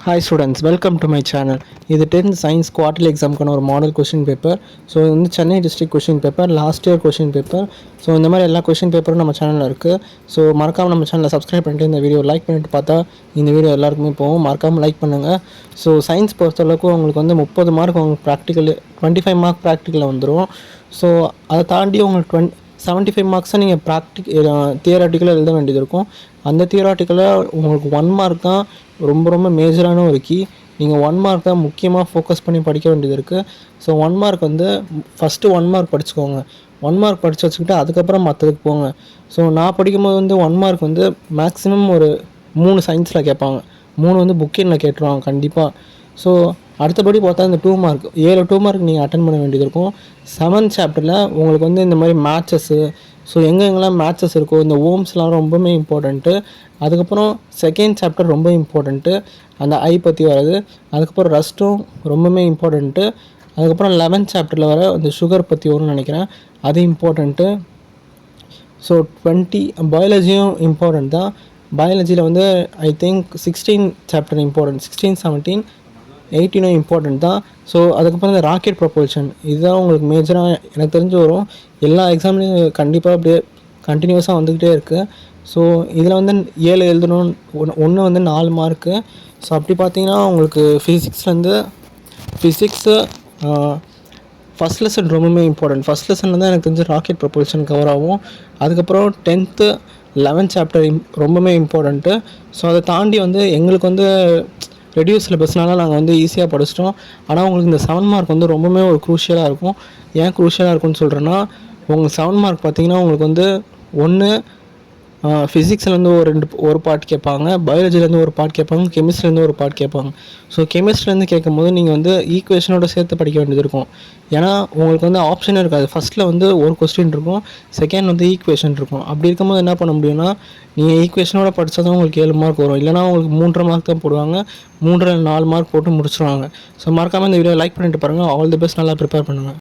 Hi students, welcome to my channel. This is 10th Science Quarterly Exam ஒரு model question paper. So வந்து Chennai district question paper, last year question paper. So இந்த மாதிரி எல்லா question பேப்பரும் நம்ம சேனலில் இருக்குது. ஸோ மறக்காமல் நம்ம சேனலை சப்ஸ்கிரைப் பண்ணிட்டு இந்த வீடியோ லைக் பண்ணிட்டு பார்த்தா இந்த வீடியோ எல்லாருக்குமே போகும். மறக்காமல் லைக் பண்ணுங்கள். ஸோ சயின்ஸ் பொறுத்தளவுக்கு உங்களுக்கு வந்து 30 மார்க் உங்களுக்கு ப்ராக்டிக்கல், 25 மார்க் ப்ராக்டிக்கலில் வந்துடும். ஸோ அதை தாண்டி உங்களுக்கு 75 மார்க்ஸை நீங்கள் தியராட்டிக்கலாக எழுத வேண்டியது இருக்கும். அந்த தியராட்டிக்கலாக உங்களுக்கு 1 மார்க் தான் ரொம்ப மேஜரான ஒரு கீ. நீங்கள் 1 மார்க் தான் முக்கியமாக ஃபோக்கஸ் பண்ணி படிக்க வேண்டியது இருக்குது. ஸோ 1 மார்க் வந்து ஃபஸ்ட்டு 1 மார்க் படிச்சுக்கோங்க. 1 மார்க் படித்து வச்சுக்கிட்டு அதுக்கப்புறம் மற்றதுக்கு போங்க. ஸோ நான் படிக்கும்போது வந்து 1 மார்க் வந்து மேக்ஸிமம் ஒரு 3 சயின்ஸில் கேட்பாங்க, 3 வந்து புக்கிங்கில் கேட்டுருவாங்க கண்டிப்பாக. ஸோ அடுத்தபடி பார்த்தா இந்த 2 மார்க் 2 மார்க் நீங்கள் அட்டன் பண்ண வேண்டியது இருக்கும். 7th சாப்டரில் உங்களுக்கு வந்து இந்த மாதிரி மேட்சஸ்ஸு, ஸோ எங்கெங்கெல்லாம் மேட்சஸ் இருக்கோ இந்த ஓம்ஸ்லாம் ரொம்பவுமே இம்பார்ட்டண்ட்டு. அதுக்கப்புறம் 2nd சாப்டர் ரொம்ப இம்பார்ட்டண்ட்டு, அந்த ஐ பற்றி வர்றது. அதுக்கப்புறம் ரஸ்ட்டும் ரொம்பவுமே இம்பார்ட்டண்ட்டு. அதுக்கப்புறம் 11th சாப்டரில் வர அந்த சுகர் பற்றி வரும்னு நினைக்கிறேன், அது இம்பார்ட்டண்ட்டு. ஸோ 20 பயாலஜியும் இம்பார்ட்டண்ட் தான். பயாலஜியில் வந்து I think 16 chapter important, 16, 17, 18 important தான். ஸோ அதுக்கப்புறம் இந்த ராக்கெட் ப்ரொபல்ஷன், இதுதான் உங்களுக்கு மேஜராக எனக்கு தெரிஞ்சு வரும். எல்லா எக்ஸாம்லேயும் கண்டிப்பாக அப்படியே கண்டினியூஸாக வந்துக்கிட்டே இருக்குது. ஸோ இதில் வந்து 7 எழுதணும், ஒன்று வந்து 4 மார்க்கு. ஸோ அப்படி பார்த்தீங்கன்னா உங்களுக்கு ஃபிசிக்ஸு ஃபஸ்ட் லெசன் ரொம்பவுமே இம்பார்ட்டன்ட். ஃபஸ்ட் லெசனில் தான் எனக்கு தெரிஞ்சு ராக்கெட் ப்ரொபல்ஷன் கவர் ஆகும். அதுக்கப்புறம் 10th 11th சாப்டர் ரொம்பவுமே இம்பார்ட்டண்ட்டு. ஸோ அதை தாண்டி வந்து எங்களுக்கு வந்து ரெடியூஸ் சிலபஸ்னால நாங்கள் வந்து ஈஸியாக படிச்சிட்டோம். ஆனால் உங்களுக்கு இந்த 7 மார்க் வந்து ரொம்பவுமே ஒரு க்ரூஷியலாக இருக்கும். ஏன் க்ரூஷியலாக இருக்கும்னு சொல்கிறேன்னா, உங்களுக்கு 7 மார்க் பார்த்தீங்கன்னா உங்களுக்கு வந்து ஒன்று ஃபிசிக்ஸ்லேருந்து ஒரு பார்ட் கேட்பாங்க, பயாலஜிலேருந்து ஒரு பார்ட் கேட்பாங்க, கெமிஸ்ட்ரிலேருந்து ஒரு பார்ட் கேட்பாங்க. ஸோ கெமிஸ்ட்ரிலேருந்து கேட்கும்போது நீங்கள் வந்து ஈக்குவேஷனோட சேர்த்து படிக்க வேண்டியது இருக்கும். ஏன்னா உங்களுக்கு வந்து ஆப்ஷனே இருக்காது. ஃபஸ்ட்டில் வந்து ஒரு கொஸ்டின் இருக்கும், செகண்ட் வந்து ஈக்குவேஷன் இருக்கும். அப்படி இருக்கும்போது என்ன பண்ண முடியும்னா, நீங்கள் ஈக்குவேஷனோட படித்தா தான் உங்களுக்கு 7 மார்க் வரும். இல்லைனா உங்களுக்கு 3.5 மார்க் தான் போடுவாங்க, 3 4 மார்க் போட்டு முடிச்சுருவாங்க. ஸோ மறக்காமல் இந்த வீடியோ லைக் பண்ணிட்டு பாருங்கள். ஆல் தி பெஸ்ட், நல்லா ப்ரிப்பேர் பண்ணுங்கள்.